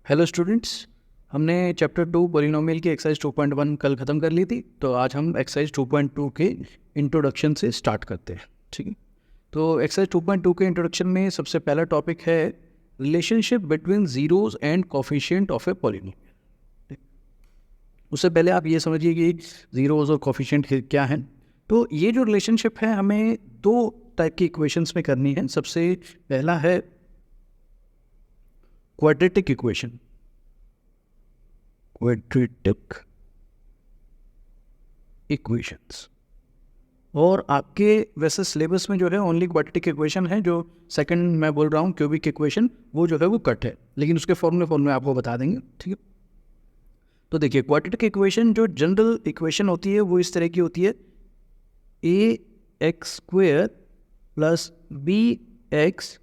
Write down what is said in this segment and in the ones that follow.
Hello students, हमने chapter 2 polynomial की exercise 2.1 कल ख़त्म कर ली थी। तो आज हम एक्सरसाइज 2.2 के इंट्रोडक्शन से स्टार्ट करते हैं। ठीक है, तो एक्सरसाइज 2.2 के इंट्रोडक्शन में सबसे पहला टॉपिक है relationship between zeros and coefficient of a polynomial. उससे पहले आप ये समझिए कि जीरोज और कोफिशिएंट क्या हैं। तो ये जो रिलेशनशिप है हमें दो टाइप की इक्वेशंस में करनी है। सबसे पहला है क्वाड्रेटिक इक्वेशन, क्वाड्रेटिक इक्वेशंस। और आपके वैसे सिलेबस में जो है ओनली क्वाड्रेटिक इक्वेशन है। जो सेकंड मैं बोल रहा हूँ क्यूबिक इक्वेशन, वो जो है वो कट है, लेकिन उसके फॉर्मूले आपको बता देंगे। ठीक है, तो देखिए क्वाड्रेटिक इक्वेशन जो जनरल इक्वेशन होती है वो इस तरह की होती है, a x square plus b x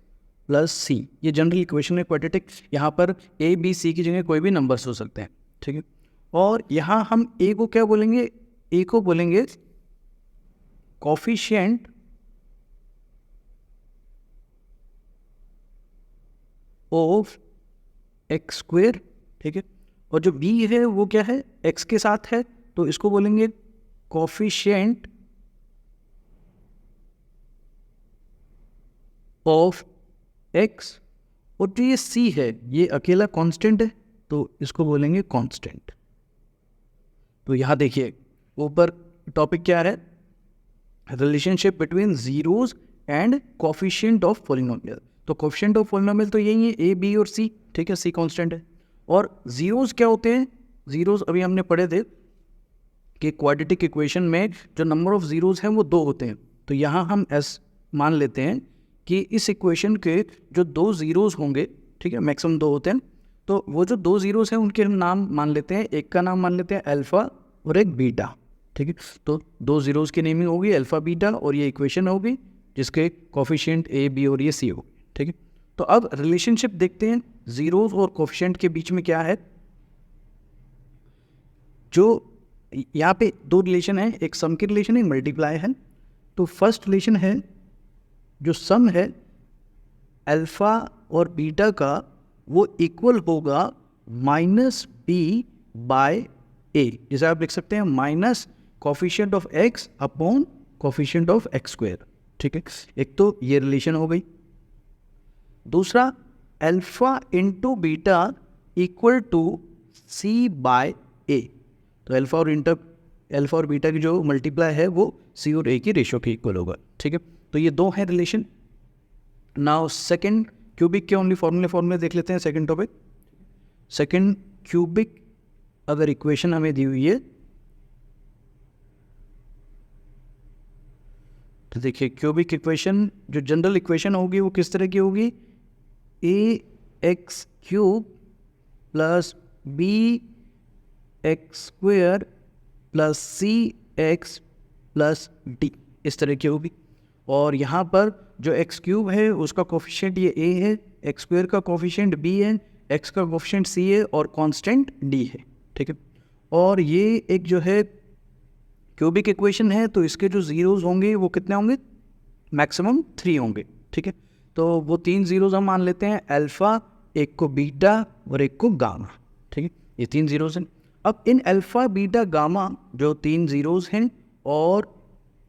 plus c. ये जनरल इक्वेशन है क्वाड्रेटिक। यहाँ पर ए बी सी की जगह कोई भी नंबर्स हो सकते हैं। ठीक है, और यहाँ हम ए को क्या बोलेंगे? ए को बोलेंगे कोफिशिएंट ऑफ एक्स स्क्वेयर। ठीक है, और जो बी है वो क्या है? एक्स के साथ है, तो इसको बोलेंगे कोफिशिएंट ऑफ एक्स। और जो ये सी है ये अकेला कांस्टेंट है, तो इसको बोलेंगे कांस्टेंट। तो यहाँ देखिए ऊपर टॉपिक क्या है? Relationship between zeros and coefficient of polynomial. तो कोफिशिएंट ऑफ पॉलिनोमियल तो यही है, ए बी और सी। ठीक है, सी कांस्टेंट है। और जीरोज क्या होते हैं? जीरोज अभी हमने पढ़े थे कि क्वाड्रेटिक इक्वेशन में जो नंबर ऑफ जीरोज हैं वो दो होते हैं। तो यहाँ हम एस मान लेते हैं कि इस इक्वेशन के जो दो जीरोज होंगे, ठीक है, मैक्सिमम दो होते हैं, तो वो जो दो जीरोज हैं उनके हम नाम मान लेते हैं। एक का नाम मान लेते हैं अल्फा और एक बीटा। ठीक है, तो दो जीरोज की नेमिंग होगी अल्फा बीटा, और ये इक्वेशन होगी जिसके कोफिशिएंट ए बी और ये सी होगी। ठीक है, तो अब रिलेशनशिप देखते हैं जीरोज और कोफिशिएंट के बीच में क्या है। जो यहाँ पे दो रिलेशन है, एक सम की रिलेशन है, एक मल्टीप्लाई है। तो फर्स्ट रिलेशन है जो सम है अल्फा और बीटा का, वो इक्वल होगा माइनस बी बाय ए। जैसे आप लिख सकते हैं minus coefficient of x upon coefficient of x square. ठीक है, एक तो ये रिलेशन हो गई। दूसरा alpha into beta equal to c by a. तो अल्फा और बीटा की जो मल्टीप्लाई है वो सी और ए की रेशियो के इक्वल होगा। ठीक है, तो ये दो हैं रिलेशन। नाउ सेकंड क्यूबिक के ओनली फॉर्मूले देख लेते हैं। सेकंड टॉपिक, सेकंड क्यूबिक अगर इक्वेशन हमें दी हुई है तो देखिए क्यूबिक इक्वेशन जो जनरल इक्वेशन होगी वो किस तरह की होगी? A x cube plus b x square plus c x plus d, इस तरह की होगी। और यहाँ पर जो एक्स क्यूब है उसका कोफिशिएंट ये ए है, एक्स स्क्वायर का कोफिशिएंट बी है, एक्स का कोफिशिएंट सी है और कांस्टेंट डी है। ठीक है, और ये एक जो है क्यूबिक इक्वेशन है, तो इसके जो जीरोज होंगे वो कितने होंगे? मैक्सिमम 3 होंगे। ठीक है, तो वो 3 जीरोज हम मान लेते हैं, अल्फा, एक को बीटा और एक को गामा। ठीक है, ये 3 जीरोज हैं। अब इन अल्फा बीटा गामा जो 3 जीरोज हैं और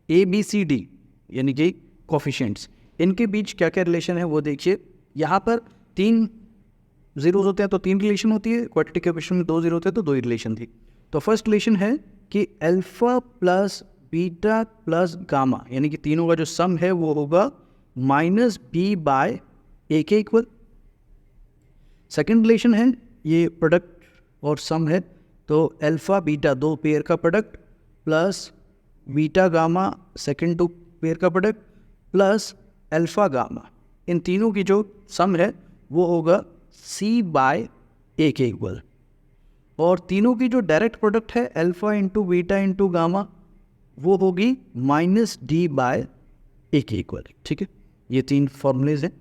ए बी सी डी यानी कि कोफिशिएंट्स, इनके बीच क्या क्या रिलेशन है वो देखिए। यहाँ पर 3 जीरोज होते हैं तो 3 रिलेशन होती है। क्वाड्रेटिक इक्वेशन में 2 जीरो होते हैं तो 2 ही रिलेशन थी। तो फर्स्ट रिलेशन है कि alpha plus beta plus gamma यानी कि तीनों का जो सम है वो होगा माइनस बी बाय ए के इक्वल। सेकेंड रिलेशन है ये प्रोडक्ट और सम है, तो अल्फा बीटा दो पेयर का product plus beta gamma second to pair का प्रोडक्ट प्लस अल्फा गामा, इन तीनों की जो सम है वो होगा सी बाय ए के इक्वल। और तीनों की जो डायरेक्ट प्रोडक्ट है alpha into beta into gamma वो होगी माइनस डी बाय ए के इक्वल। ठीक है, ये 3 फॉर्मूलेज हैं।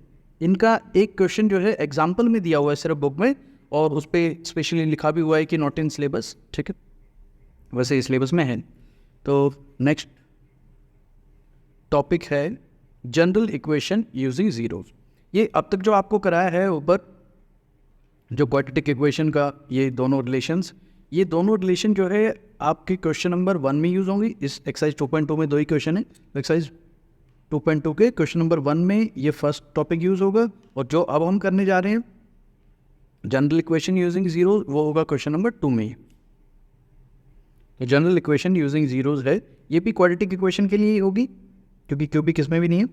इनका एक क्वेश्चन जो है एग्जाम्पल में दिया हुआ है सिर्फ बुक में, और उस पर स्पेशली लिखा भी हुआ है कि नॉट इन सिलेबस। ठीक है, वैसे सिलेबस में है। तो नेक्स्ट टॉपिक है जनरल इक्वेशन यूजिंग जीरोज। ये अब तक जो आपको कराया है ऊपर जो क्वाड्रेटिक इक्वेशन का ये दोनों रिलेशन जो है आपके क्वेश्चन नंबर 1 में यूज़ होंगी। इस एक्सरसाइज 2.2 में 2 ही क्वेश्चन है। एक्सरसाइज 2.2 के क्वेश्चन नंबर 1 में ये फर्स्ट टॉपिक यूज़ होगा, और जो अब हम करने जा रहे हैं जनरल इक्वेशन यूजिंग जीरो, वो होगा क्वेश्चन नंबर 2 में। तो जनरल इक्वेशन यूजिंग जीरोज है, ये भी क्वाड्रेटिक इक्वेशन के लिए ही होगी क्योंकि क्यू भी किसमें भी नहीं है।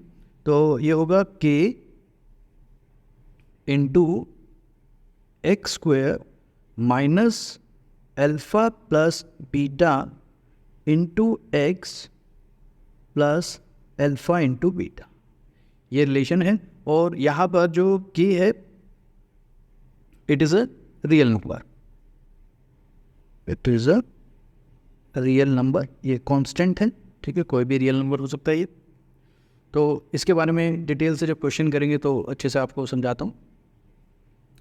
तो ये होगा k into x square minus alpha plus beta into x plus alpha into beta, ये रिलेशन है। और यहाँ पर जो k है it is a real number, it is a real number, ये कांस्टेंट है, ठीक है, कोई भी रियल नंबर हो सकता है ये। तो इसके बारे में डिटेल से जब क्वेश्चन करेंगे तो अच्छे से आपको समझाता हूँ।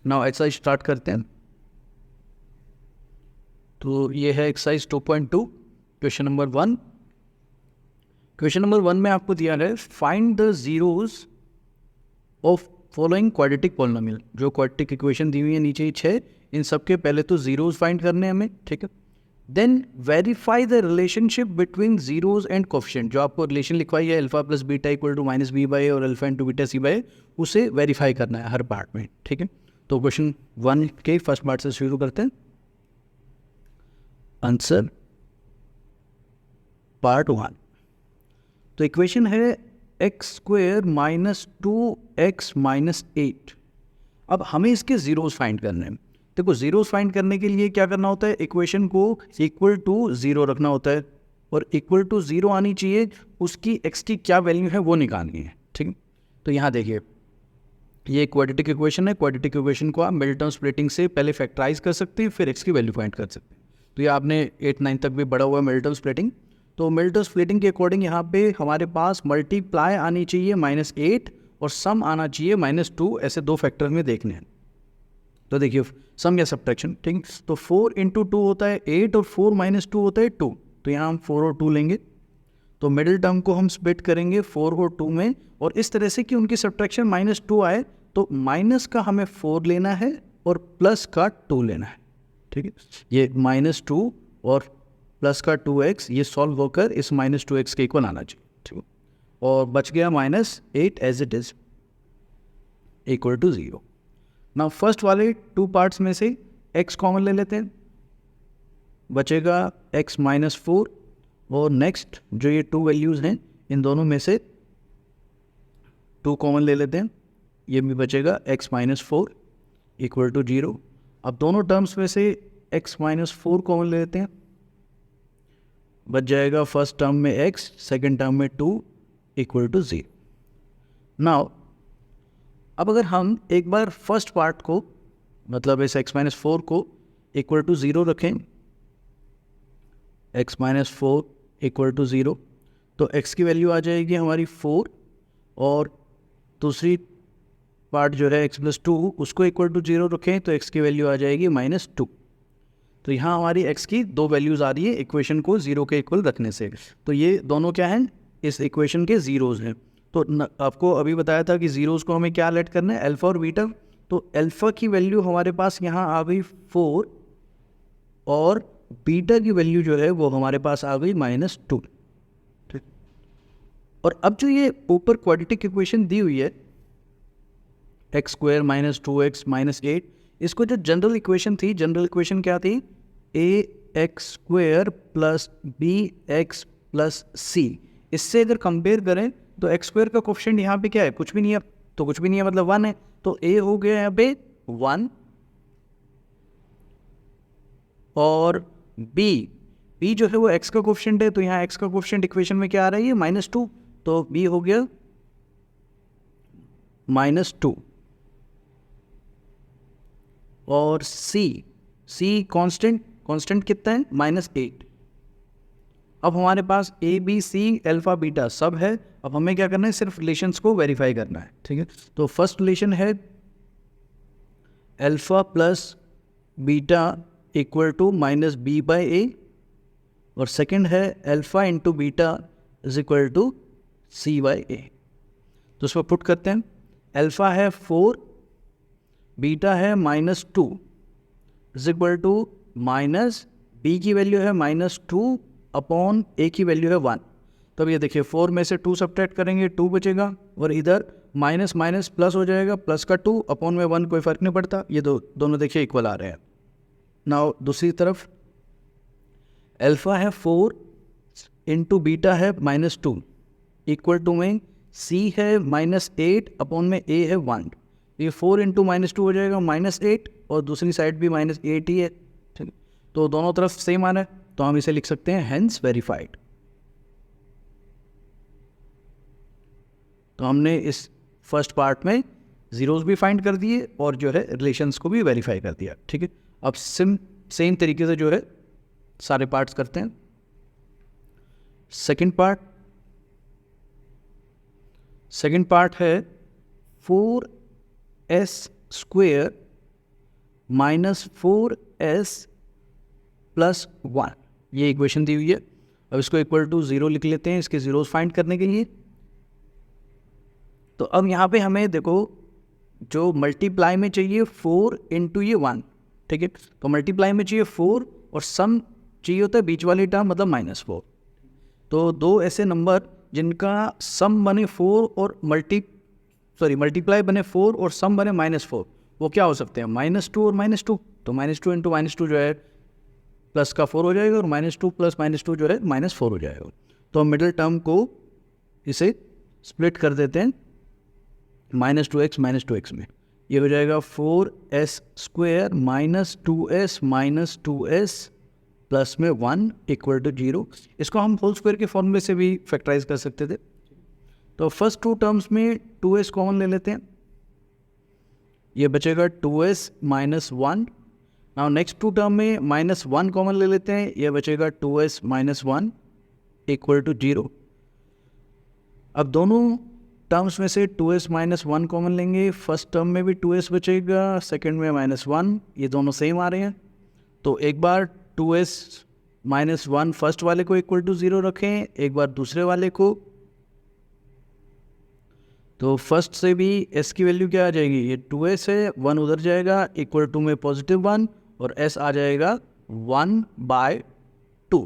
नाउ एक्सरसाइज स्टार्ट करते हैं। तो ये है exercise 2.2 question number 1। Question number 1 में आपको दिया है find the zeros of following quadratic polynomial. जो क्वाड्रेटिक इक्वेशन दी हुई है नीचे ही 6, इन सब के पहले तो जीरोज फाइंड करने हैं हमें, ठीक है। Then verify the relationship between zeros and coefficient. जो आपको रिलेशन लिखवाई है alpha plus beta equal to minus b by और alpha into beta c by, उसे वेरीफाई करना है हर पार्ट में, ठीक है। तो क्वेश्चन 1 के फर्स्ट पार्ट से शुरू करते हैं। Answer part 1। तो इक्वेशन है x square minus 2x minus 8। अब हमें इसके जीरोज फाइंड करने हैं। देखो जीरोज फाइंड करने के लिए क्या करना होता है, इक्वेशन को इक्वल टू 0 रखना होता है, और इक्वल टू 0 आनी चाहिए, उसकी x की क्या वैल्यू है वो निकालनी है, ठीक है। तो यहाँ देखिए ये क्वाड्रेटिक इक्वेशन है। क्वाड्रेटिक इक्वेशन को आप मिडिल टर्म स्प्लिटिंग से पहले फैक्टराइज कर सकते हैं, फिर x की वैल्यू फाइंड कर सकते हैं। तो ये आपने 8-9 तक भी बढ़ा हुआ है मिडिल टर्म स्प्लिटिंग। तो मिडिल टर्म स्प्लिटिंग के अकॉर्डिंग यहाँ पे हमारे पास मल्टीप्लाई आनी चाहिए -8 और सम आना चाहिए -2, ऐसे दो फैक्टर में देखने हैं। तो देखिए सम या सब्ट्रैक्शन, ठीक। तो 4 इंटू 2 होता है 8 और 4 माइनस 2 होता है 2। तो यहाँ हम 4 और 2 लेंगे। तो मिडिल टर्म को हम स्प्लिट करेंगे 4 और 2 में, और इस तरह से कि उनकी सब्ट्रैक्शन -2 आए। तो माइनस का हमें 4 लेना है और प्लस का 2 लेना है, ठीक है। ये -2 और प्लस का 2x ये सॉल्व होकर इस -2x के इक्वल आना चाहिए, ठीक है। और बच गया -8 as it is equal to 0। Now first वाले 2 पार्ट्स में से x कॉमन ले लेते हैं, बचेगा x माइनस 4, और नेक्स्ट जो ये 2 वैल्यूज़ हैं इन दोनों में से 2 कॉमन ले लेते हैं, ये भी बचेगा x माइनस 4 इक्वल टू 0। अब दोनों टर्म्स में से x माइनस 4 कॉमन ले लेते हैं, बच जाएगा फर्स्ट टर्म में x, सेकेंड टर्म में 2 इक्वल टू 0। नाउ अब अगर हम एक बार फर्स्ट पार्ट को, मतलब इस x माइनस 4 को इक्वल टू 0 रखें, x माइनस 4 इक्वल टू 0, तो x की वैल्यू आ जाएगी हमारी 4, और दूसरी पार्ट जो है x प्लस 2 उसको इक्वल टू 0 रखें तो x की वैल्यू आ जाएगी -2। तो यहाँ हमारी x की 2 वैल्यूज़ आ रही है इक्वेशन को 0 के इक्वल रखने से। तो ये दोनों क्या हैं, इस इक्वेशन के ज़ीरोज़ हैं। तो आपको अभी बताया था कि ज़ीरोज़ को हमें क्या लेट करना है, अल्फ़ा और बीटा। तो अल्फ़ा की वैल्यू हमारे पास यहाँ आ गई 4, और बीटा की वैल्यू जो है वो हमारे पास आ गई -2, ठीक। और अब जो ये ऊपर क्वाड्रेटिक इक्वेशन दी हुई है x square minus 2x minus 8, इसको जो जनरल इक्वेशन थी, जनरल इक्वेशन क्या थी, ax square plus bx plus c। इससे अगर कंपेयर करें तो एक्स स्क्वायर का कोफिशिएंट यहाँ पे क्या है, कुछ भी नहीं है, तो कुछ भी नहीं है मतलब 1 है। तो a हो गया यहाँ पे 1, और b जो है वो x का कोफिशिएंट है, तो यहाँ x का कोफिशिएंट इक्वेशन में क्या आ रहा है, -2, तो b हो गया -2, और c कांस्टेंट कितना है, -8। अब हमारे पास a b c alpha beta सब है। अब हमें क्या करना है, सिर्फ रिलेशंस को वेरीफाई करना है, ठीक है। तो फर्स्ट रिलेशन है alpha plus beta equal to -b/a, और सेकंड है alpha into beta is equal to c/a। तो उसको पुट करते हैं। अल्फा है 4, बीटा है -2 is equal to minus b की वैल्यू है -2 अपॉन ए की वैल्यू है 1। तब ये देखिए 4 में से 2 सब्ट्रैक्ट करेंगे 2 बचेगा, और इधर माइनस माइनस प्लस हो जाएगा, प्लस का 2 अपॉन में 1 कोई फ़र्क नहीं पड़ता, ये दोनों देखिए इक्वल आ रहे हैं। नाउ दूसरी तरफ अल्फ़ा है 4 इंटू बीटा है -2 इक्वल टू में सी है -8 अपॉन में ए है 1। ये 4 इंटू -2 हो जाएगा -8, और दूसरी साइड भी -8 ही है, ठीक है। तो दोनों तरफ सेम आ रहा है, तो हम इसे लिख सकते हैं हेंस वेरीफाइड। तो हमने इस फर्स्ट पार्ट में ज़ीरोज़ भी फाइंड कर दिए और जो है रिलेशंस को भी वेरीफाई कर दिया, ठीक है। अब सेम तरीके से जो है सारे पार्ट्स करते हैं। सेकंड पार्ट है 4s square minus 4s plus 1, ये इक्वेशन दी हुई है। अब इसको इक्वल टू 0 लिख लेते हैं इसके ज़ीरोज़ फाइंड करने के लिए। तो अब यहाँ पे हमें देखो जो मल्टीप्लाई में चाहिए 4 इंटू ये 1, ठीक है। तो मल्टीप्लाई में चाहिए 4 और सम चाहिए होता है बीच वाली टर्म मतलब -4। तो दो ऐसे नंबर जिनका सम बने 4 और मल्टीप्लाई बने 4 और सम बने -4, वो क्या हो सकते हैं -2 और -2। तो -2 इंटू -2 जो है प्लस का 4 हो जाएगा, और -2 प्लस -2 जो है -4 हो जाएगा। तो हम मिडिल टर्म को इसे स्प्लिट कर देते हैं -2x में, ये हो जाएगा 4s square minus 2s plus में 1 इक्वल टू 0। इसको हम होल स्क्वायर के फॉर्मूले से भी फैक्टराइज कर सकते थे। तो फर्स्ट 2 टर्म्स में 2s कॉमन ले लेते हैं, ये बचेगा 2s minus 1। Now next 2 term में -1 कॉमन ले लेते हैं, ये बचेगा 2s माइनस 1 इक्वल टू 0। अब दोनों टर्म्स में से 2s माइनस 1 कॉमन लेंगे, फर्स्ट टर्म में भी 2s बचेगा, सेकंड में -1, ये दोनों सेम आ रहे हैं। तो एक बार 2s माइनस 1 फर्स्ट वाले को इक्वल टू 0 रखें, एक बार दूसरे वाले को। तो फर्स्ट से भी s की वैल्यू क्या आ जाएगी, ये 2s है, 1 उधर जाएगा इक्वल टू में +1, और s आ जाएगा 1/2,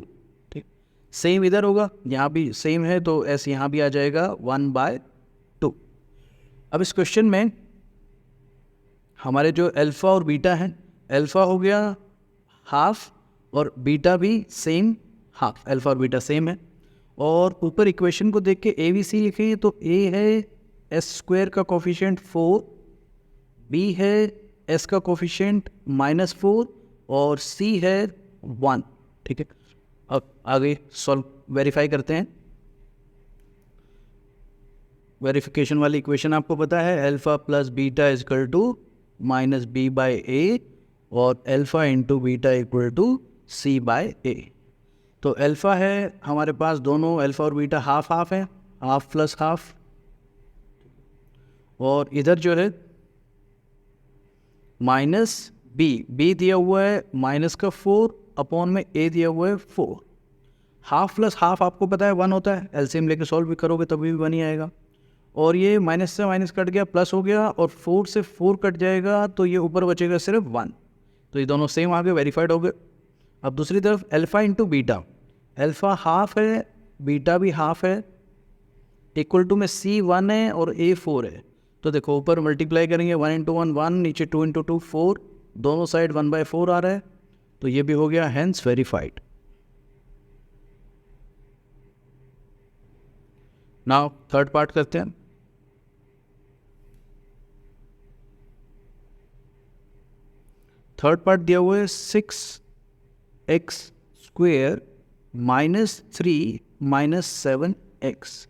ठीक। सेम इधर होगा, यहाँ भी सेम है, तो s यहाँ भी आ जाएगा 1/2। अब इस क्वेश्चन में हमारे जो अल्फ़ा और बीटा है, अल्फ़ा हो गया हाफ और बीटा भी सेम हाफ, अल्फ़ा और बीटा सेम है। और ऊपर इक्वेशन को देख के ABC लिखेंगे, तो A है s स्क्वायर का कोफिशिएंट 4, B है s का कोफिशिएंट -4, और C है 1, ठीक है। अब आगे वेरीफाई करते हैं। वेरिफिकेशन वाली इक्वेशन आपको पता है, alpha plus beta is equal to -B/A, और alpha into beta equal to C/A। तो अल्फ़ा है हमारे पास, दोनों अल्फ़ा और बीटा हाफ हाफ है, हाफ प्लस हाफ, और इधर जो है -B दिया हुआ है -4 अपॉन में A दिया हुआ है 4। हाफ प्लस हाफ आपको पता है 1 होता है, एलसीएम लेके सॉल्व भी करोगे तभी भी 1 ही आएगा। और ये माइनस से माइनस कट गया, प्लस हो गया, और 4 से 4 कट जाएगा, तो ये ऊपर बचेगा सिर्फ 1। तो ये दोनों सेम आ गए, वेरीफाइड हो गए। अब दूसरी तरफ alpha into beta, alpha half है, बीटा भी हाफ है, इक्वल टू में C 1 है और A 4 है। तो देखो ऊपर मल्टीप्लाई करेंगे 1 इंटू 1 1, नीचे 2 इंटू 2 4, दोनों साइड 1/4 आ रहा है, तो ये भी हो गया hence verified. Now third part करते हैं। थर्ड पार्ट दिया हुआ है 6x square minus 3 minus 7x।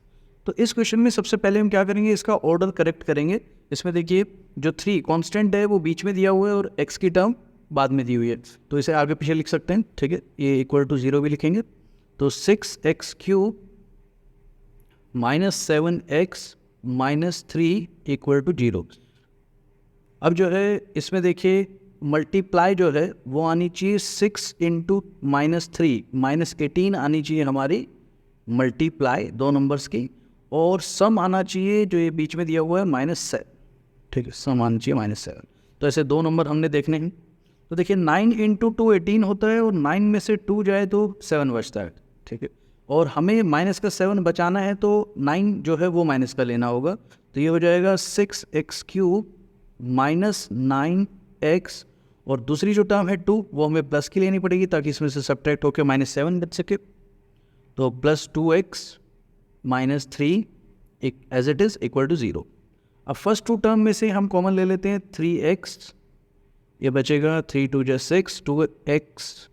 तो इस क्वेश्चन में सबसे पहले हम क्या करेंगे, इसका ऑर्डर करेक्ट करेंगे। इसमें देखिए जो 3 कांस्टेंट है वो बीच में दिया हुआ है और x की टर्म बाद में दी हुई है, तो इसे आगे पीछे लिख सकते हैं, ठीक है। ये इक्वल टू 0 भी लिखेंगे, तो 6x cube minus 7x minus 3 equal to 0। अब जो है इसमें देखिए मल्टीप्लाई जो है वो आनी चाहिए 6 इंटू -3 -18 आनी चाहिए हमारी मल्टीप्लाई दो नंबर्स की, और सम आना चाहिए जो ये बीच में दिया हुआ है -7, ठीक है, सम आना चाहिए -7। तो ऐसे 2 नंबर हमने देखने हैं। तो देखिए 9 इंटू 2 18 होता है और 9 में से 2 जाए तो 7 बचता है, ठीक है। और हमें माइनस का 7 बचाना है तो 9 जो है वो माइनस का लेना होगा। तो ये हो जाएगा 6x³ माइनस 9x, और दूसरी जो टर्म है 2 वो हमें प्लस की लेनी पड़ेगी ताकि इसमें से सब्ट्रैक्ट होकर -7 बच सके। तो plus 2x minus 3 as it is equal to 0। अब फर्स्ट 2 टर्म में से हम कॉमन ले लेते हैं 3x, ये बचेगा 3 2 जा 6 2x,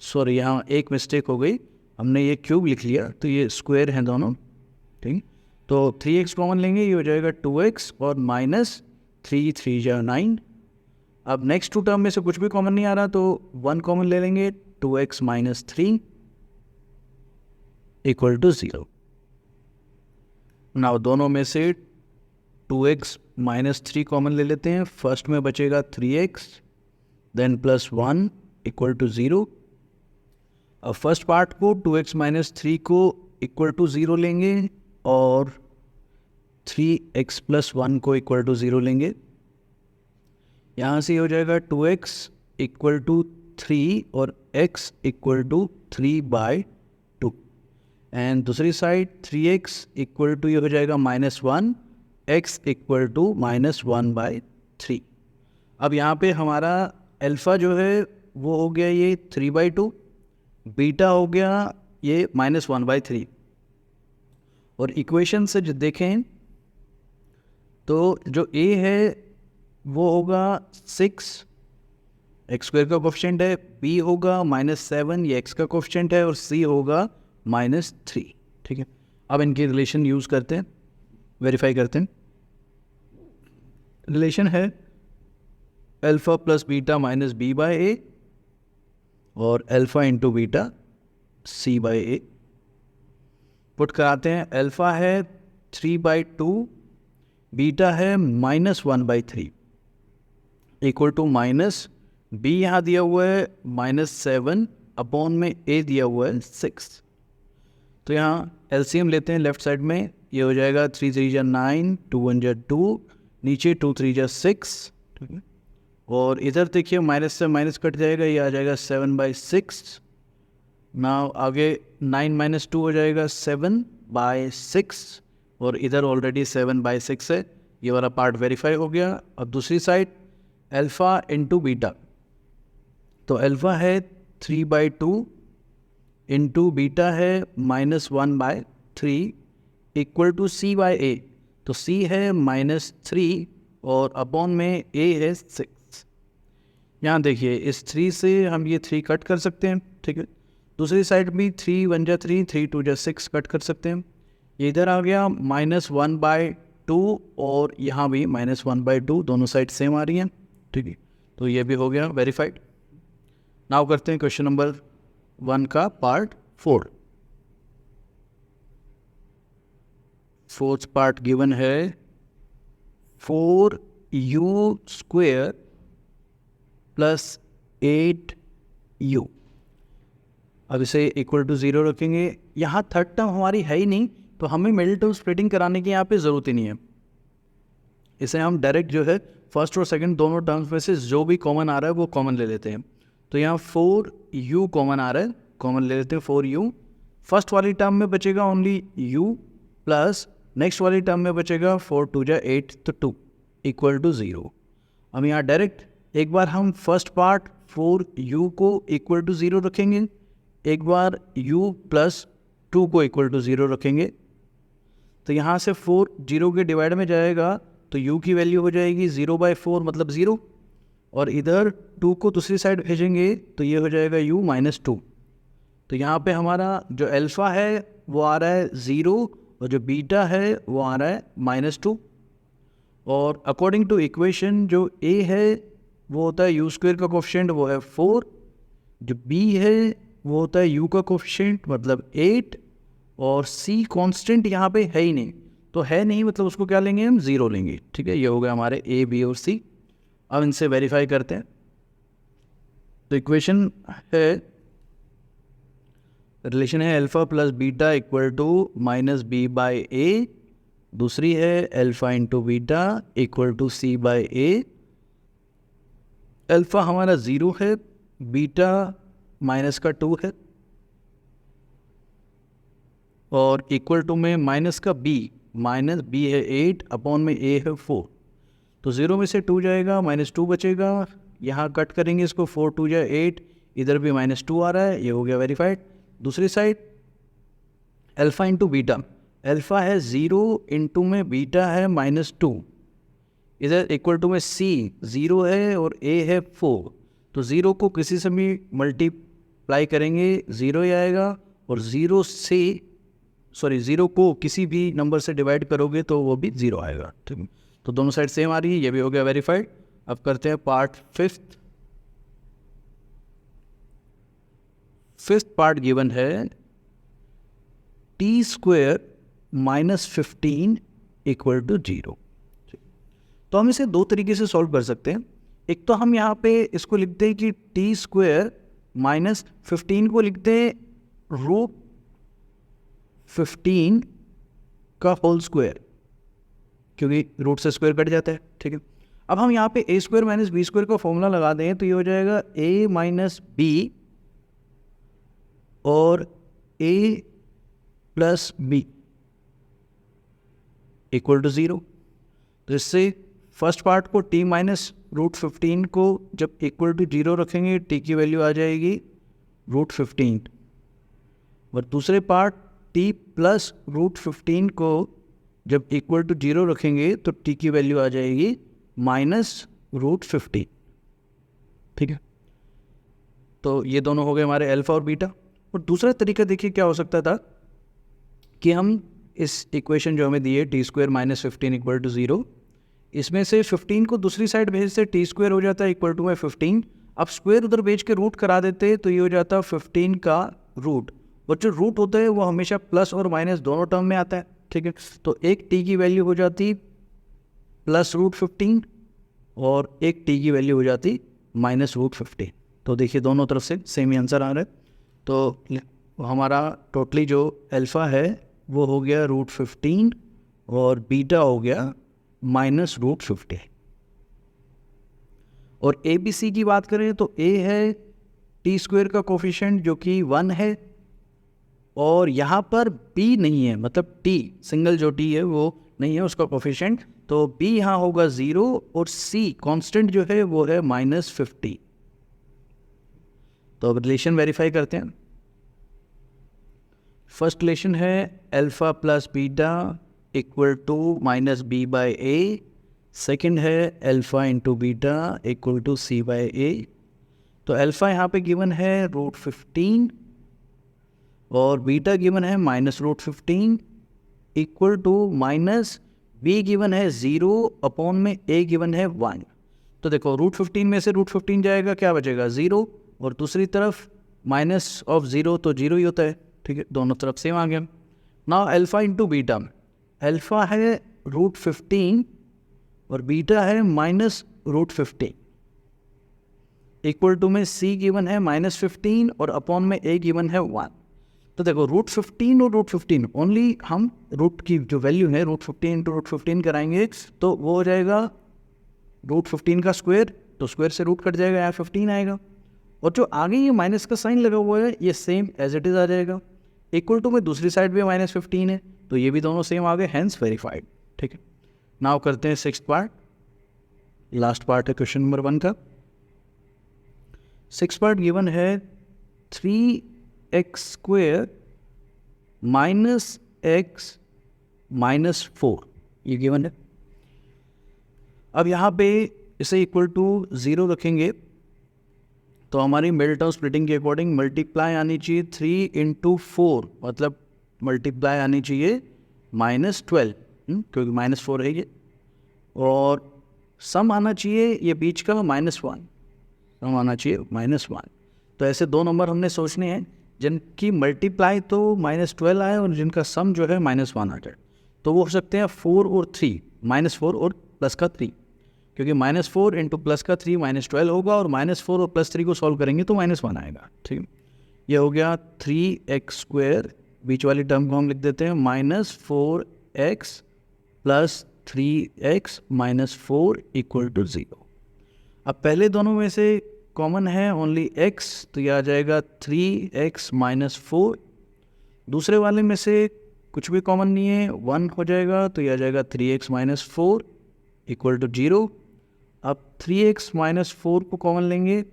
सॉरी यहाँ एक मिस्टेक हो गई, हमने ये क्यूब लिख लिया तो ये स्क्वायर हैं दोनों, ठीक। तो 3x कॉमन लेंगे, ये हो जाएगा 2x और माइनस 3 3 जा 9। अब नेक्स्ट 2 टर्म में से कुछ भी कॉमन नहीं आ रहा तो 1 कॉमन ले लेंगे, 2x minus 3 equal to 0। Now दोनों में से 2x माइनस 3 कॉमन ले लेते हैं। फर्स्ट में बचेगा 3x then plus 1 equal to 0। अब फर्स्ट पार्ट को 2x माइनस 3 को इक्वल टू 0 लेंगे और 3x प्लस 1 को इक्वल टू 0 लेंगे। यहाँ से हो जाएगा 2x इक्वल टू 3 और x इक्वल टू 3/2, एंड दूसरी साइड 3x इक्वल टू ये हो जाएगा -1, x इक्वल टू -1/3। अब यहाँ पे हमारा अल्फ़ा जो है वो हो गया ये 3/2, बीटा हो गया ये -1/3। और इक्वेशन से जो देखें तो जो a है वो होगा 6, x² का कोफिशिएंट है, b होगा -7, ये x का कोफिशिएंट है, और c होगा -3, ठीक है। अब इनकी रिलेशन यूज़ करते हैं, वेरीफाई करते हैं। रिलेशन है alpha plus beta minus b/a और alpha into beta c/a। Put कराते हैं, अल्फ़ा है 3/2, बीटा है -1/3 इक्वल टू माइनस b यहाँ दिया हुआ है -7 अपॉन में a दिया हुआ है 6। तो यहाँ एलसीएम लेते हैं लेफ्ट साइड में, ये हो जाएगा 3 3 जा 9, 2 1 जा 2, नीचे 2 3 जा 6, ठीक है। और इधर देखिए माइनस से माइनस कट जाएगा, ये आ जाएगा 7/6। नाउ आगे 9 माइनस 2 हो जाएगा 7/6, और इधर ऑलरेडी 7/6 है, ये वाला पार्ट वेरीफाई हो गया। अब दूसरी साइड अल्फ़ा इंटू बीटा, तो अल्फ़ा है 3/2 इंटू बीटा है -1/3 इक्वल टू c/a। तो c है -3 और अपॉन में a है 6। यहाँ देखिए इस 3 से हम ये 3 कट कर सकते हैं, ठीक है। दूसरी साइड भी 3 1 जा 3, 3 2 जा 6 कट कर सकते हैं। ये इधर आ गया -1/2 और यहाँ भी -1/2, दोनों साइड सेम आ रही हैं, ठीक है। तो ये भी हो गया वेरीफाइड। नाउ करते हैं क्वेश्चन नंबर 1 का पार्ट 4। फोर्थ पार्ट गिवन है 4u² प्लस 8u। अब इसे इक्वल टू 0 रखेंगे। यहाँ थर्ड टर्म हमारी है ही नहीं, तो हमें मिडिल टर्म स्प्लिटिंग कराने की यहाँ पे ज़रूरत ही नहीं है। इसे हम डायरेक्ट जो है फर्स्ट और सेकंड दोनों टर्म्स में से जो भी कॉमन आ रहा है वो कॉमन ले लेते हैं। तो यहाँ 4u कॉमन आ रहा है, कॉमन ले लेते हैं 4u। फर्स्ट वाली टर्म में बचेगा ओनली u प्लस नेक्स्ट वाली टर्म में बचेगा 4 2 जा 8, तो 2 इक्वल टू 0। अब यहाँ डायरेक्ट एक बार हम फर्स्ट पार्ट 4u को इक्वल टू 0 रखेंगे, एक बार u प्लस 2 को इक्वल टू 0 रखेंगे। तो यहाँ से 4 0 के डिवाइड में जाएगा तो u की वैल्यू हो जाएगी 0/4 मतलब 0, और इधर 2 को दूसरी साइड भेजेंगे तो ये हो जाएगा u -2। तो यहाँ पे हमारा जो अल्फ़ा है वो आ रहा है 0 और जो बीटा है वो आ रहा है -2। और अकॉर्डिंग टू इक्वेशन जो a है वो होता है u² का कोफिशिएंट, वो है 4, जो b है वो होता है u का कोफिशिएंट मतलब 8, और c कांस्टेंट यहाँ पे है ही नहीं, तो है नहीं मतलब उसको क्या लेंगे हम 0 लेंगे, ठीक है। ये हो गया हमारे a b और c। अब इनसे वेरीफाई करते हैं। तो इक्वेशन है, रिलेशन है alpha plus beta equal to -b/a, दूसरी है alpha into beta equal to c/a, alpha हमारा 0 है, बीटा माइनस का 2 है, और इक्वल टू में माइनस का माइनस बी है 8 अपॉन में ए है 4। तो 0 में से 2 जाएगा, -2 बचेगा, यहाँ कट करेंगे इसको, 4 2 जाए 8, इधर भी -2 आ रहा है, ये हो गया वेरीफाइड। दूसरी side alpha into beta, alpha है 0 इंटू में बीटा है -2, इधर इक्वल टू में सी 0 है और ए है 4। तो 0 को किसी से भी मल्टीप्लाई करेंगे 0 ही आएगा, और 0 को किसी भी नंबर से डिवाइड करोगे तो वो भी 0 आएगा। ठीक है, तो दोनों साइड सेम आ रही है, ये भी हो गया वेरीफाइड। अब करते हैं पार्ट फिफ्थ पार्ट गिवन है t² -15 इक्वल टू 0। तो हम इसे दो तरीके से सॉल्व कर सकते हैं। एक तो हम यहाँ पे इसको लिखते हैं कि t² -15 को लिखते हैं √15 का होल स्क्वायर, क्योंकि रूट से स्क्वायर कट जाता है। ठीक है, अब हम यहाँ पे a² - b² का फॉर्मूला लगा दें तो ये हो जाएगा a - b और a + b इक्वल टू 0। तो इससे फर्स्ट पार्ट को t -√15 को जब इक्वल टू 0 रखेंगे, t की वैल्यू आ जाएगी √15, और दूसरे पार्ट t + √15 को जब इक्वल टू 0 रखेंगे तो t की वैल्यू आ जाएगी -√15। ठीक है, तो ये दोनों हो गए हमारे अल्फ़ा और बीटा। और दूसरा तरीका देखिए क्या हो सकता था कि हम इस इक्वेशन जो हमें दी है t² -15 इक्वल टू 0, इसमें से 15 को दूसरी साइड भेजते t² हो जाता है इक्वल टू में 15। अब स्क्वायर उधर भेज के रूट करा देते तो ये हो जाता 15 का रूट, और जो रूट होता है वो हमेशा प्लस और माइनस दोनों टर्म में आता है। ठीक है, तो एक t की वैल्यू हो जाती +√15 और एक t की वैल्यू हो जाती -√15। तो देखिए दोनों तरफ से सेम ही आंसर आ रहा है। तो हमारा टोटली जो अल्फ़ा है वो हो गया √15 और बीटा हो गया -√15। और ए बी सी की बात करें तो a है t² का कोफिशिएंट जो कि 1 है, और यहाँ पर b नहीं है, मतलब t सिंगल जो t है वो नहीं है उसका कोफिशिएंट, तो b यहाँ होगा 0 और c कांस्टेंट जो है वो है -50। तो अब रिलेशन वेरीफाई करते हैं। फर्स्ट रिलेशन है alpha + beta equal to -b/a। Second है alpha into beta equal to c/a। तो अल्फ़ा यहाँ पे गिवन है √15 और बीटा गिवन है -√15 इक्वल टू -b गिवन है 0 अपॉन में a गिवन है 1। तो देखो √15 में से √15 जाएगा, क्या बचेगा 0, और दूसरी तरफ -0 तो 0 ही होता है। ठीक है, दोनों तरफ सेम आ गया। Now alpha into beta, alpha है √15 और बीटा है -√15 इक्वल टू में c गिवन है -15 और अपॉन में a गिवन है 1। तो देखो √15 और √15 ओनली हम रूट की जो वैल्यू है √15 × √15 कराएंगे तो वो हो जाएगा √15 का स्क्वायर, तो स्क्वायर से रूट कट जाएगा, यहाँ 15 आएगा, और जो आगे ये माइनस का साइन लगा हुआ है ये सेम एज इट इज़ आ जाएगा। इक्वल टू में दूसरी साइड भी -15 है, तो ये भी दोनों सेम आ गए, हैंस वेरीफाइड। ठीक है, नाउ करते हैं सिक्स्थ पार्ट, लास्ट पार्ट है क्वेश्चन नंबर 1 का। सिक्स्थ पार्ट गिवन है 3x² -x -4, ये गिवन है। अब यहाँ पे इसे इक्वल टू 0 रखेंगे तो हमारी मिडिल टर्म स्प्लिटिंग के अकॉर्डिंग मल्टीप्लाई आनी चाहिए 3 × 4, मतलब मल्टीप्लाई आनी चाहिए -12, क्योंकि -4 है ये, और सम आना चाहिए ये बीच का -1, सम आना चाहिए -1। तो ऐसे दो नंबर हमने सोचने हैं जिनकी मल्टीप्लाई तो -12 आए और जिनका सम जो है -1 आ जाए। तो वो हो सकते हैं 4 और 3, -4 और प्लस का 3, क्योंकि -4 × प्लस का 3 -12 होगा, और -4 और +3 को सॉल्व करेंगे तो -1 आएगा। ठीक है, ये हो गया 3x², बीच वाली टर्म को हम लिख देते हैं -4x + 3x - 4 इक्वल टू 0। अब पहले दोनों में से कॉमन है ओनली x, तो ये आ जाएगा 3x माइनस 4। दूसरे वाले में से कुछ भी कॉमन नहीं है, 1 हो जाएगा, तो ये आ जाएगा 3x माइनस 4 इक्वल टू 0। अब 3x माइनस 4 को कॉमन लेंगे,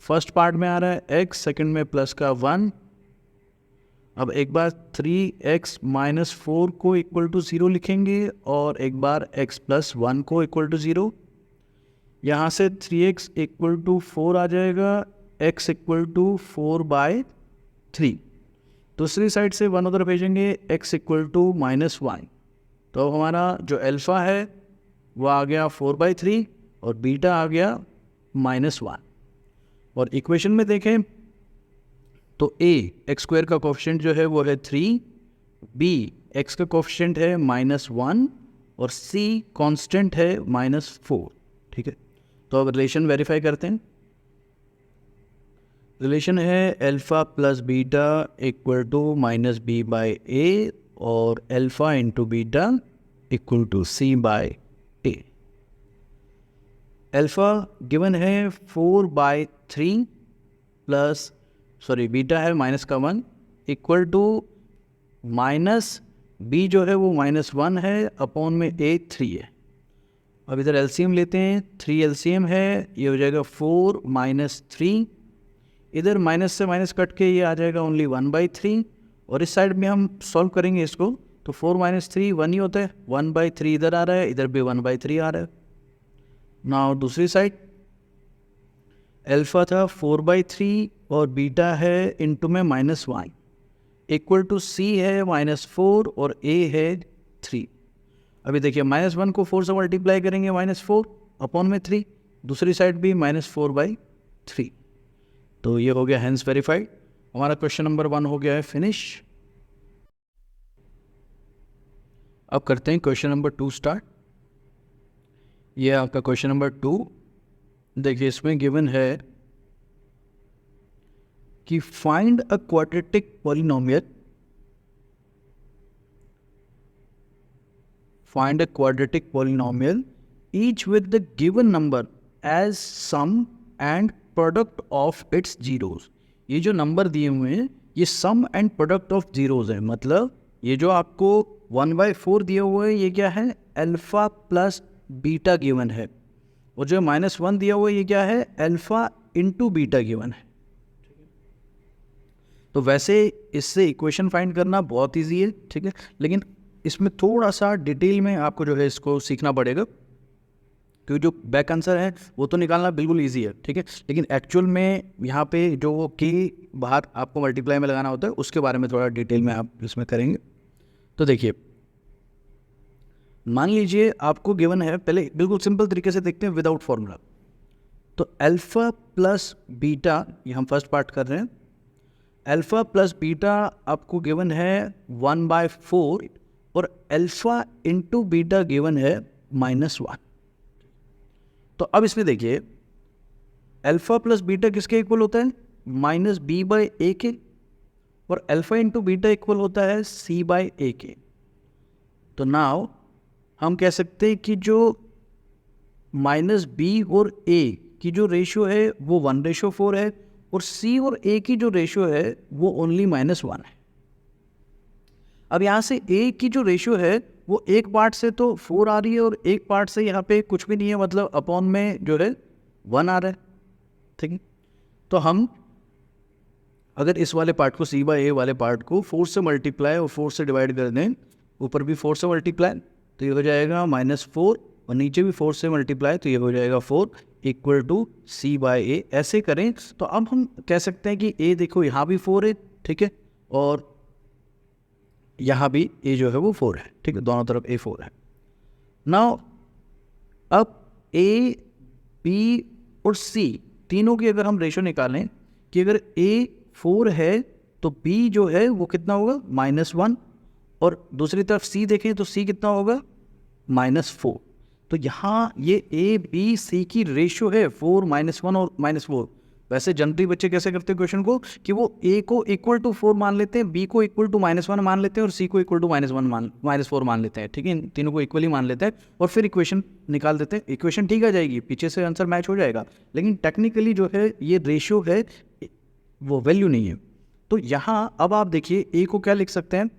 फर्स्ट पार्ट में आ रहा है x, सेकंड में प्लस का 1। अब एक बार 3x माइनस 4 को इक्वल टू 0 लिखेंगे और एक बार x प्लस 1 को इक्वल टू 0। यहाँ से 3x इक्वल टू 4 आ जाएगा, x इक्वल टू 4/3। दूसरी साइड से 1 उधर भेजेंगे, x इक्वल टू -1। तो हमारा जो अल्फ़ा है वो आ गया 4/3 और बीटा आ गया -1। और इक्वेशन में देखें तो a x² का कोफिशिएंट जो है वो है 3, b x का कोफिशिएंट है -1 और c कांस्टेंट है -4। ठीक है, तो अब रिलेशन वेरीफाई करते हैं। रिलेशन है alpha plus beta equal to -b/a और alpha into beta equal to c/a। Alpha given है 4/3 प्लस बीटा है माइनस का 1 इक्वल टू माइनस b जो है वो -1 है अपॉन में a 3 है। अब इधर एलसीएम लेते हैं, 3 एलसीएम है, ये हो जाएगा 4 माइनस 3। इधर माइनस से माइनस कट के ये आ जाएगा ओनली 1/3 और इस साइड में हम सॉल्व करेंगे इसको, तो 4 माइनस 3 1 ही होता है, 1/3 इधर आ रहा है, इधर भी 1/3 आ रहा है। नाउ दूसरी साइड अल्फ़ा था 4/3 और बीटा है इंटू में -1 इक्वल टू c है -4 और a है 3। अभी देखिए -1 को 4 से मल्टीप्लाई करेंगे, -4 अपॉन में 3, दूसरी साइड भी -4/3। तो ये हो गया हेंस वेरीफाइड। हमारा क्वेश्चन नंबर 1 हो गया है फिनिश। अब करते हैं क्वेश्चन नंबर 2 स्टार्ट। ये आपका क्वेश्चन नंबर 2। देखिए इसमें गिवन है कि find a quadratic polynomial, find a quadratic polynomial each with the given number as sum and product of its zeros। ये जो नंबर दिए हुए हैं ये सम एंड प्रोडक्ट ऑफ जीरोज है, मतलब ये जो आपको 1/4 दिए हुए हैं ये क्या है, अल्फ़ा प्लस बीटा गिवन है, और जो -1 दिया हुआ है ये क्या है, अल्फ़ा इंटू बीटा गिवन है। तो वैसे इससे इक्वेशन फाइंड करना बहुत ईजी है, ठीक है, लेकिन इसमें थोड़ा सा डिटेल में आपको जो है इसको सीखना पड़ेगा, क्योंकि जो बैक आंसर है वो तो निकालना बिल्कुल इजी है, ठीक है, लेकिन एक्चुअल में यहाँ पे जो की बाहर आपको मल्टीप्लाई में लगाना होता है उसके बारे में थोड़ा डिटेल में आप इसमें करेंगे। तो देखिए मान लीजिए आपको गिवन है, पहले बिल्कुल सिंपल तरीके से देखते हैं विदाउट फॉर्मूला। तो अल्फ़ा प्लस बीटा, ये हम फर्स्ट पार्ट कर रहे हैं, अल्फ़ा प्लस बीटा आपको गिवन है 1/4 और अल्फ़ा इंटू बीटा गिवन है -1। तो अब इसमें देखिए अल्फ़ा प्लस बीटा किसके इक्वल होता है, -b/a के, और अल्फ़ा इंटू बीटा इक्वल होता है c/a के। तो नाउ हम कह सकते हैं कि जो -b और a की जो रेशियो है वो 1/4 है और c और a की जो रेशियो है वो ओनली -1 है। अब यहाँ से a की जो रेशियो है वो एक पार्ट से तो 4 आ रही है और एक पार्ट से यहाँ पे कुछ भी नहीं है, मतलब अपॉन में जो है 1 आ रहा है, ठीक है। तो हम अगर इस वाले पार्ट को c/a वाले पार्ट को 4 से मल्टीप्लाई और 4 से डिवाइड कर दें, ऊपर भी 4 से मल्टीप्लाई तो ये हो जाएगा -4 और नीचे भी 4 से मल्टीप्लाई तो ये हो जाएगा 4 इक्वल टू c/a। ऐसे करें तो अब हम कह सकते हैं कि a देखो यहाँ भी 4 है, ठीक है, और यहाँ भी a जो है वो 4 है, ठीक है, दोनों तरफ a 4 है। नाउ अब a, b और c तीनों की अगर हम रेशो निकालें कि अगर a 4 है तो b जो है वो कितना होगा, -1, और दूसरी तरफ c देखें तो c कितना होगा, -4। तो यहाँ ये a b c की रेशियो है 4 -1 और -4, वैसे जनरली बच्चे कैसे करते हैं क्वेश्चन को कि वो a को इक्वल टू 4 मान लेते हैं, b को इक्वल टू -1 मान लेते हैं और c को इक्वल टू -4 मान लेते हैं, ठीक है, इन तीनों को इक्वली मान लेते हैं और फिर इक्वेशन निकाल देते हैं। इक्वेशन ठीक आ जाएगी, पीछे से आंसर मैच हो जाएगा, लेकिन टेक्निकली जो है ये रेशियो है, वो वैल्यू नहीं है। तो यहाँ अब आप देखिए a को क्या लिख सकते हैं,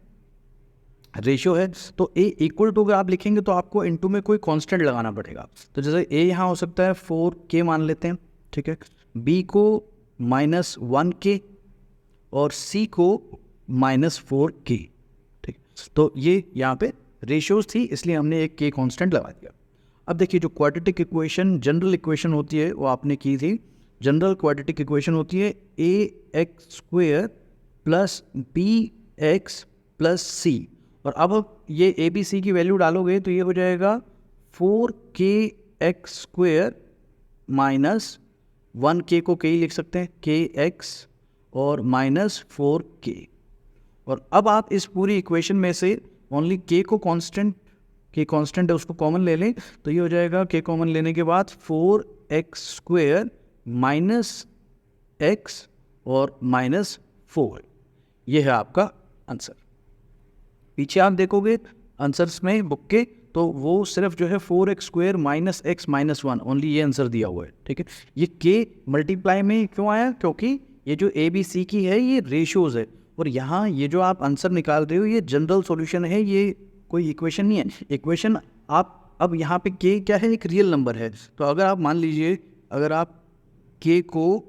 रेशियो है, तो a इक्वल टू अगर आप लिखेंगे तो आपको इनटू में कोई कांस्टेंट लगाना पड़ेगा। तो जैसे a यहाँ हो सकता है 4k मान लेते हैं, ठीक है, b को -1k और c को -4k, ठीक। तो ये यहाँ पे रेशियोज थी, इसलिए हमने एक k कांस्टेंट लगा दिया। अब देखिए जो क्वाड्रेटिक इक्वेशन जनरल इक्वेशन होती है वो आपने की थी। जनरल क्वाड्रेटिक इक्वेशन होती है ax² plus bx plus c, और अब ये ए बी सी की वैल्यू डालोगे तो ये हो जाएगा 4kx² माइनस 1k को k लिख सकते हैं kx और -4k। और अब आप इस पूरी इक्वेशन में से ओनली k को कांस्टेंट है उसको कॉमन ले लें, तो ये हो जाएगा k कॉमन लेने के बाद 4x² माइनस x और -4, ये है आपका आंसर। पीछे आप देखोगे आंसर्स में बुक के, तो वो सिर्फ जो है 4x² minus x minus 1 only ये आंसर दिया हुआ है, ठीक है। ये k मल्टीप्लाई में क्यों आया, क्योंकि ये जो ए बी सी की है ये रेशियोज है, और यहाँ ये जो आप आंसर निकाल रहे हो ये जनरल सॉल्यूशन है, ये कोई इक्वेशन नहीं है। इक्वेशन आप अब यहाँ पे k क्या है, एक रियल नंबर है, तो अगर आप मान लीजिए अगर आप k को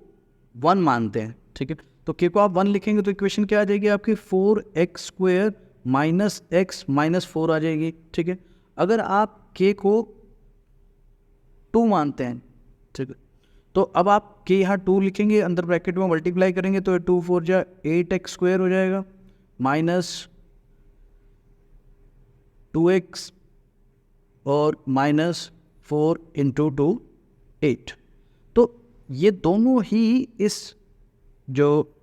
1 मानते हैं, ठीक है, तो k को आप 1 लिखेंगे तो इक्वेशन क्या आ जाएगी आपकी 4x² माइनस x माइनस 4 आ जाएगी, ठीक है। अगर आप k को 2 मानते हैं, ठीक है, तो अब आप k यहाँ 2 लिखेंगे, अंदर ब्रैकेट में मल्टीप्लाई करेंगे तो 2 4 जा 8x² हो जाएगा माइनस 2x और -4 × 2 8। तो ये दोनों ही इस जो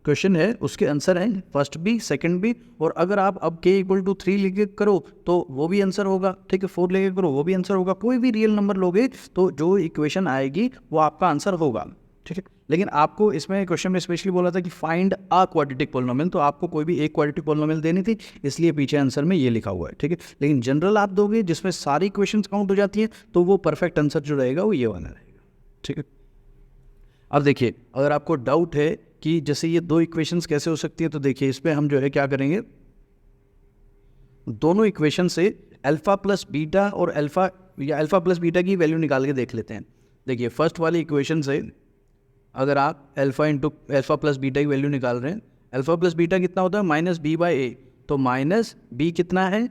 क्वेश्चन है उसके आंसर हैं, फर्स्ट भी सेकंड भी। और अगर आप अब k = 3 लेके करो तो वो भी आंसर होगा, ठीक है, 4 लेके करो वो भी आंसर होगा, कोई भी रियल नंबर लोगे तो जो इक्वेशन आएगी वो आपका आंसर होगा, ठीक है। लेकिन आपको इसमें क्वेश्चन में स्पेशली बोला था कि फाइंड अ क्वाड्रेटिक पॉलिनोमियल, तो आपको कोई भी एक क्वाड्रेटिक पॉलिनोमियल देनी थी, इसलिए पीछे आंसर में ये लिखा हुआ है, ठीक है। लेकिन जनरल आप दोगे जिसमें सारी इक्वेशंस काउंट हो जाती हैं तो वो परफेक्ट आंसर जो रहेगा वो ये वाला रहेगा, ठीक है। अब देखिए अगर आपको डाउट है कि जैसे ये दो इक्वेशंस कैसे हो सकती है, तो देखिए इस पर हम जो है क्या करेंगे, दोनों इक्वेशन से अल्फा प्लस बीटा और अल्फा प्लस बीटा की वैल्यू निकाल के देख लेते हैं। देखिए फर्स्ट वाली इक्वेशन से अगर आप अल्फा प्लस बीटा की वैल्यू निकाल रहे हैं, अल्फा प्लस बीटा कितना होता है -b/a, तो -b कितना है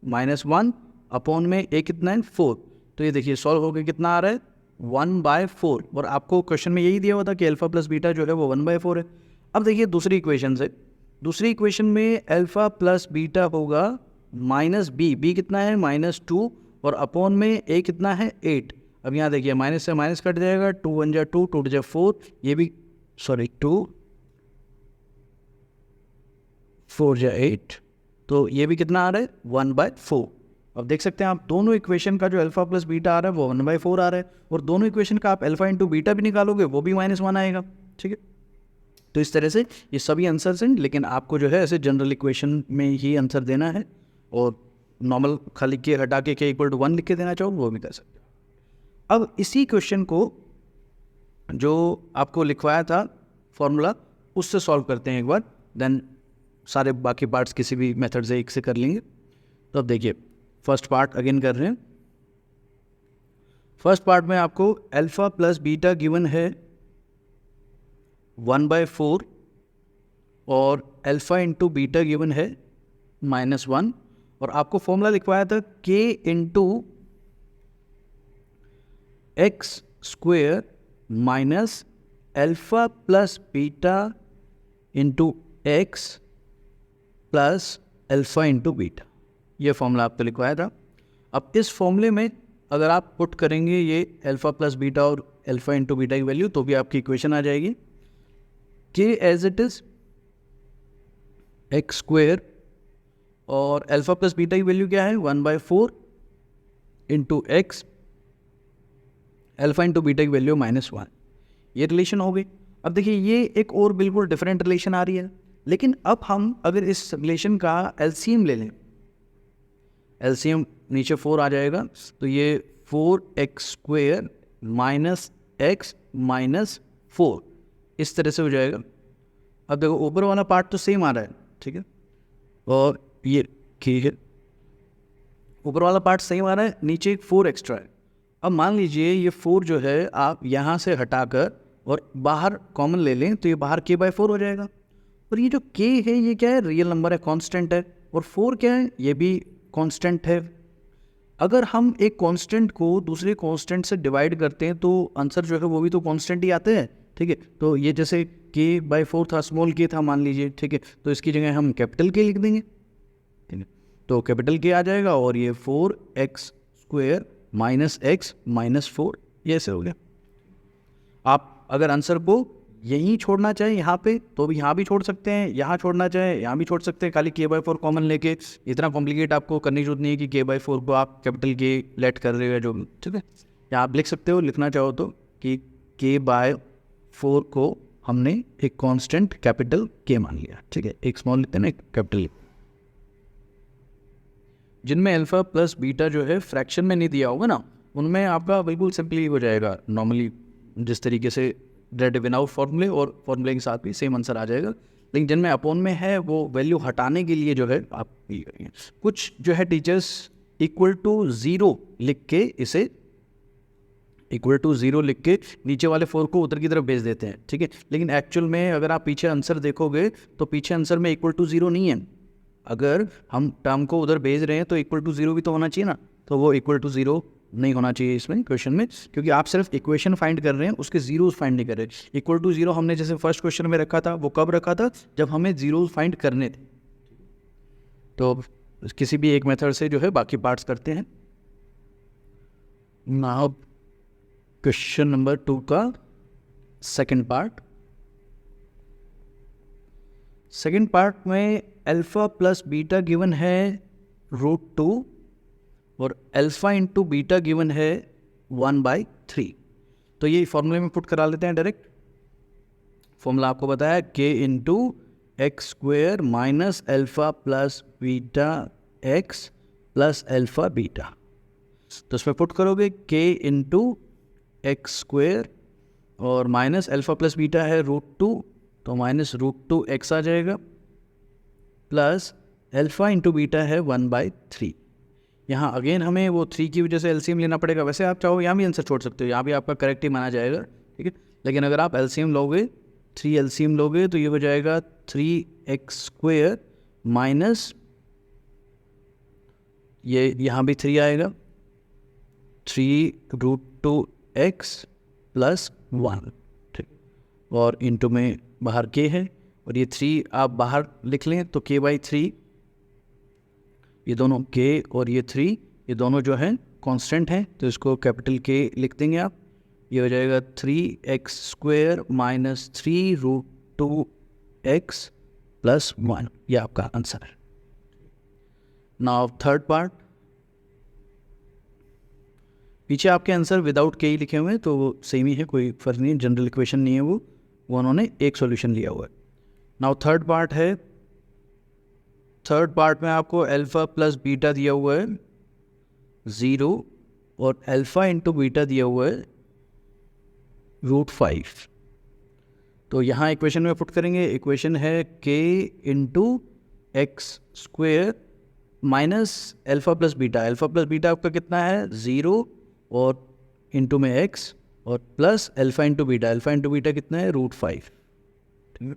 -1 अपॉन में a कितना है 4, तो ये देखिए सॉल्व होकर कितना आ रहा है 1/4, और आपको क्वेश्चन में यही दिया हुआ था कि अल्फा प्लस बीटा जो है वो 1/4 है। अब देखिए दूसरी इक्वेशन से, दूसरी इक्वेशन में अल्फा प्लस बीटा होगा -b कितना है -2 और अपॉन में a कितना है 8। अब यहाँ देखिए माइनस से माइनस कट जाएगा, 2 1 जा 2, 2 2 जा 4, ये भी 2 4 जा 8, तो ये भी कितना आ रहा है 1/4। अब देख सकते हैं आप दोनों इक्वेशन का जो अल्फा प्लस बीटा आ रहा है वो 1/4 आ रहा है, और दोनों इक्वेशन का आप अल्फा इंटू बीटा भी निकालोगे वो भी -1 आएगा, ठीक है। तो इस तरह से ये सभी आंसर्स हैं, लेकिन आपको जो है ऐसे जनरल इक्वेशन में ही आंसर देना है, और नॉर्मल खाली के हटा के k = 1 लिख के देना चाहो वो भी कर सकते हो। अब इसी क्वेश्चन को जो आपको लिखवाया था फॉर्मूला उससे सॉल्व करते हैं एक बार, देन सारे बाकी पार्ट्स किसी भी मेथड से एक से कर लेंगे। तो अब देखिए फर्स्ट पार्ट अगेन कर रहे हैं। फर्स्ट पार्ट में आपको अल्फा प्लस बीटा गिवन है 1/4 और अल्फा इंटू बीटा गिवन है -1, और आपको फॉर्मूला लिखवाया था k × x² minus alpha plus beta into x plus alpha into beta, ये फॉर्मूला आपको लिखवाया था। अब इस फॉर्मूले में अगर आप पुट करेंगे ये अल्फा प्लस बीटा और अल्फा इंटू बीटा की वैल्यू, तो भी आपकी इक्वेशन आ जाएगी k as it is x² और अल्फा प्लस बीटा की वैल्यू क्या है 1/4 into x, alpha into beta की वैल्यू -1। ये रिलेशन हो गई। अब देखिए ये एक और बिल्कुल डिफरेंट रिलेशन आ रही है, लेकिन अब हम अगर इस रिलेशन का एलसीएम ले लें, एलसीएम नीचे 4 आ जाएगा, तो ये 4x² माइनस x माइनस 4 इस तरह से हो जाएगा। अब देखो ऊपर वाला पार्ट तो सेम आ रहा है, ठीक है, और ये ठीक है, ऊपर वाला पार्ट सेम आ रहा है, नीचे एक 4 एक्स्ट्रा है। अब मान लीजिए ये 4 जो है आप यहाँ से हटाकर और बाहर कॉमन ले लें तो ये बाहर k/4 हो जाएगा। और ये जो k है ये क्या है, रियल नंबर है, कांस्टेंट है, और 4 क्या है, ये भी कांस्टेंट है। अगर हम एक कांस्टेंट को दूसरे कांस्टेंट से डिवाइड करते हैं तो आंसर जो है वो भी तो कांस्टेंट ही आते हैं, ठीक है। तो ये जैसे k/4 था, स्मॉल k था मान लीजिए, ठीक है, तो इसकी जगह हम कैपिटल K लिख देंगे, ठीक है, तो कैपिटल K आ जाएगा और ये 4x² माइनस x माइनस 4 ये ऐसे हो गया। आप अगर आंसर को यहीं छोड़ना चाहें यहाँ पे तो भी यहाँ भी छोड़ सकते हैं, यहाँ छोड़ना चाहें यहाँ भी छोड़ सकते हैं, खाली k/4 कॉमन लेके। इतना कॉम्प्लिकेट आपको करने की जरूरत नहीं है कि k/4 को आप कैपिटल K लेट कर रहे हो जो, ठीक है। या आप लिख सकते हो, लिखना चाहो तो, कि k/4 को हमने एक कांस्टेंट कैपिटल K मान लिया, ठीक है, एक स्मॉल लिखते हैं ना, एक कैपिटल। जिनमें अल्फा प्लस बीटा जो है फ्रैक्शन में नहीं दिया होगा ना, उनमें आपका बिल्कुल सिंपली हो जाएगा, नॉर्मली जिस तरीके से डायरेक्ट विदाउट फॉर्मूले और फॉर्मूले के साथ भी सेम आंसर आ जाएगा। लेकिन जिनमें अपॉन में है वो वैल्यू हटाने के लिए जो है आप ये करेंगे, कुछ जो है टीचर्स इक्वल टू 0 लिख के, इसे इक्वल टू 0 लिख के नीचे वाले 4 को उधर की तरफ भेज देते हैं, ठीक है। लेकिन एक्चुअल में अगर आप पीछे आंसर देखोगे तो पीछे आंसर में इक्वल टू 0 नहीं है। अगर हम टर्म को उधर भेज रहे हैं तो इक्वल टू 0 भी तो होना चाहिए ना, तो वो इक्वल टू 0 नहीं होना चाहिए इसमें क्वेश्चन में, क्योंकि आप सिर्फ इक्वेशन फाइंड कर रहे हैं, उसके जीरोस फाइंड नहीं कर रहे। इक्वल टू 0 हमने जैसे फर्स्ट क्वेश्चन में रखा था, वो कब रखा था, जब हमें जीरोस फाइंड करने थे। तो किसी भी एक मेथड से जो है बाकी पार्ट्स करते हैं। नाउ क्वेश्चन नंबर 2 का सेकंड पार्ट। सेकंड पार्ट में अल्फा प्लस बीटा गिवन है √2 और अल्फा इंटू बीटा गिवन है 1/3। तो ये फॉर्मूले में पुट करा लेते हैं डायरेक्ट। फॉर्मूला आपको बताया k into x² minus alpha plus beta x plus alpha beta. तो इसमें पुट करोगे k इंटू x² और माइनस अल्फा प्लस बीटा है √2, तो माइनस √2x आ जाएगा, प्लस अल्फा इंटू बीटा है 1/3। यहाँ अगेन हमें वो 3 की वजह से एलसीएम लेना पड़ेगा। वैसे आप चाहो यहाँ भी आंसर छोड़ सकते हो, यहाँ भी आपका करेक्ट ही माना जाएगा, ठीक है। लेकिन अगर आप एलसीएम लोगे, 3 एलसीएम लोगे तो ये हो जाएगा 3x² माइनस, ये यहाँ भी 3 आएगा, 3√2x प्लस 1, ठीक, और इंटू में बाहर k है, और ये 3 आप बाहर लिख लें तो k/3, ये दोनों k और ये 3 ये दोनों जो हैं कांस्टेंट हैं, तो इसको कैपिटल K लिख देंगे आप। ये हो जाएगा 3x² माइनस 3√2x प्लस 1, ये आपका आंसर है। Now third part. पीछे आपके आंसर विदाउट K ही लिखे हुए हैं, तो वो सेम ही है, कोई फर्क नहीं, जनरल इक्वेशन नहीं है वो उन्होंने एक सॉल्यूशन लिया हुआ है। नाउ थर्ड पार्ट है। थर्ड पार्ट में आपको अल्फा प्लस बीटा दिया हुआ है 0 और अल्फा इंटू बीटा दिया हुआ है √5। तो यहाँ इक्वेशन में पुट करेंगे, इक्वेशन है k into x² minus alpha plus beta. Alpha plus beta आपका कितना है 0 और इंटू में x और plus alpha into beta. Alpha into beta कितना है √5, ठीक है।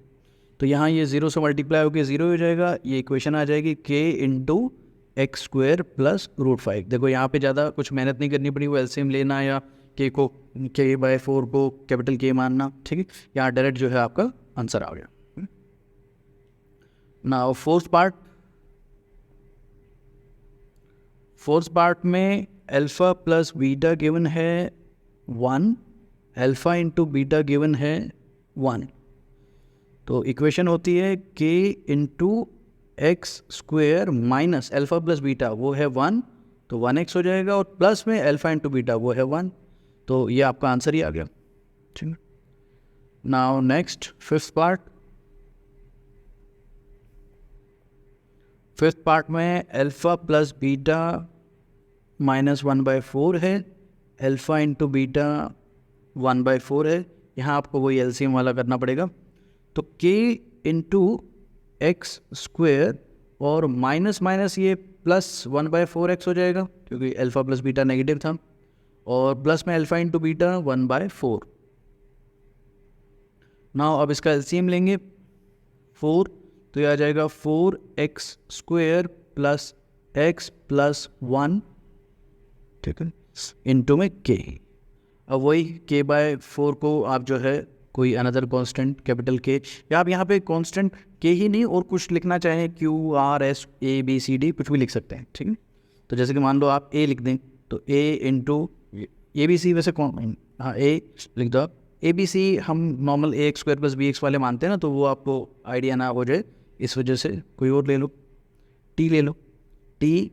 तो यहाँ ये 0 से मल्टीप्लाई होकर 0 हो जाएगा, ये इक्वेशन आ जाएगी k इंटू x² प्लस √5। देखो यहाँ पे ज़्यादा कुछ मेहनत नहीं करनी पड़ी, वो एलसीएम लेना या k/4 को कैपिटल K मानना, ठीक है। यहाँ डायरेक्ट जो है आपका आंसर आ गया। Now fourth part. Fourth part में अल्फा प्लस बीटा गिवन है 1, अल्फा इंटू बीटा गिवन है 1। तो इक्वेशन होती है k into x² minus alpha plus beta, वो है 1, तो 1x हो जाएगा, और प्लस में अल्फा इंटू बीटा वो है 1, तो ये आपका आंसर ही आ गया, ठीक है। नाउ नेक्स्ट फिफ्थ पार्ट में अल्फ़ा प्लस बीटा -1/4 है, अल्फ़ा इंटू बीटा 1/4 है। यहाँ आपको वही एलसीएम वाला करना पड़ेगा। तो k इंटू एक्स स्क्वेयर और माइनस माइनस ये प्लस 1/4x हो जाएगा, क्योंकि अल्फ़ा प्लस बीटा नेगेटिव था, और प्लस में अल्फ़ा इंटू बीटा 1/4। नाउ अब इसका एलसीएम लेंगे 4, तो ये आ जाएगा 4x square plus x plus 1, ठीक है, इंटू में k। अब वही k/4 को आप जो है कोई अनदर कांस्टेंट कैपिटल K, या आप यहाँ पे कांस्टेंट K ही नहीं और कुछ लिखना चाहें, Q R S A B C D कुछ भी लिख सकते हैं, ठीक है। तो जैसे कि मान लो आप A लिख दें, तो A इंटू ABC, वैसे कौन, हाँ A लिख दो आप। ABC हम normal AX square plus BX वाले मानते हैं ना, तो वो आपको आइडिया ना हो जाए, इस वजह से कोई और ले लो, T ले लो, T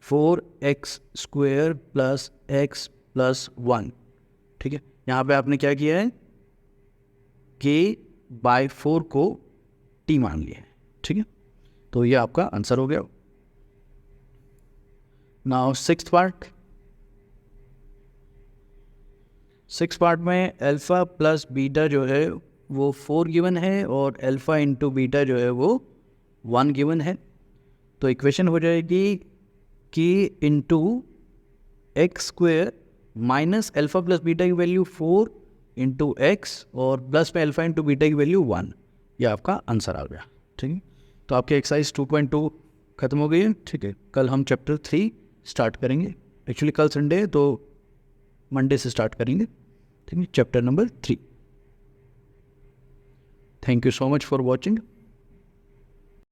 4x square plus x plus 1, ठीक है। यहाँ पे आपने क्या किया है, k/4 को t मान लिया है, ठीक है। तो ये आपका आंसर हो गया। नाउ सिक्स्थ पार्ट में अल्फ़ा प्लस बीटा जो है वो 4 गिवन है, और अल्फ़ा इंटू बीटा जो है वो 1 गिवन है। तो इक्वेशन हो जाएगी k into x square minus alpha plus beta की वैल्यू 4 इंटू एक्स, और प्लस में अल्फ़ा इंटू बीटा की वैल्यू 1। ये आपका आंसर आ गया, ठीक है। तो आपकी एक्सरसाइज 2.2 खत्म हो गई है, ठीक है। कल हम चैप्टर 3 स्टार्ट करेंगे। एक्चुअली कल संडे है, तो मंडे से स्टार्ट करेंगे, ठीक है, chapter number 3। Thank you so much for watching.